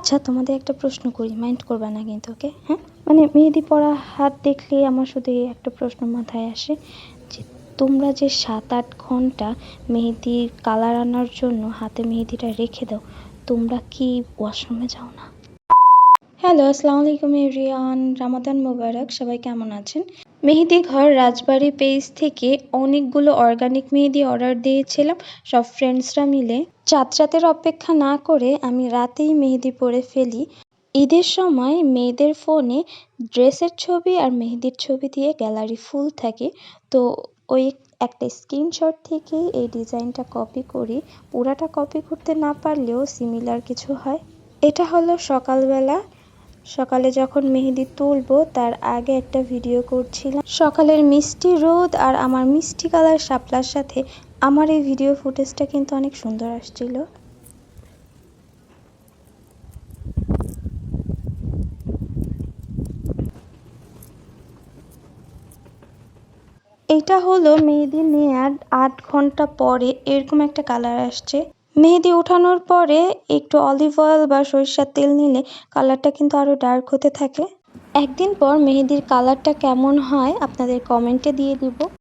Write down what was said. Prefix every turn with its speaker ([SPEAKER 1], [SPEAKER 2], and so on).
[SPEAKER 1] আচ্ছা, তোমাদের একটা প্রশ্ন করি, মাইন্ড করবা না কিন্তু, ওকে? হ্যাঁ, মানে মেহেদি পরা হাত দেখলেই আমার শুধু এই একটা প্রশ্ন মাথায় আসে যে তোমরা যে 7-8 ঘন্টা মেহেদির কালার আনার জন্য হাতে মেহেদিটা রেখে দাও, তোমরা কি ওয়াশরুমে যাও না? হ্যালো, আসসালামু আলাইকুম এভরিওয়ান, রামাদান মোবারক। সবাই কেমন আছেন? মেহেদি ঘর রাজবাড়ি পেজ থেকে অনেকগুলো অর্গানিক মেহেদি অর্ডার দিয়েছিলাম সব ফ্রেন্ডসরা মিলে। চাঁদ রাতের অপেক্ষা না করে আমি রাতেই মেহেদি পরে ফেলি। ঈদের সময় মেয়েদের ফোনে ড্রেসের ছবি আর মেহেদির ছবি দিয়ে গ্যালারি ফুল থাকে, তো ওই একটা স্ক্রিনশট থেকে এই ডিজাইনটা কপি করি। পুরাটা কপি করতে না পারলেও সিমিলার কিছু হয়। এটা হলো সকালবেলা, সকালে যখন মেহেদি তুলবো তার আগে একটা ভিডিও করছিলাম। সকালের মিষ্টি রোদ আর আমার মিষ্টি কালার শাপলার সাথে আমার এই ভিডিও ফুটেজটা কিন্তু অনেক সুন্দর আসছিল। এটা হলো মেহেদি নেয়ার 8 ঘন্টা পরে এরকম একটা কালার আসছে। মেহেদি উঠানোর পরে একটু অলিভ অয়েল বা সরিষার তেল নিলে কালারটা কিন্তু আরো ডার্ক হতে থাকে। একদিন পর মেহেদির কালারটা কেমন হয় আপনাদের কমেন্টে দিয়ে দিব।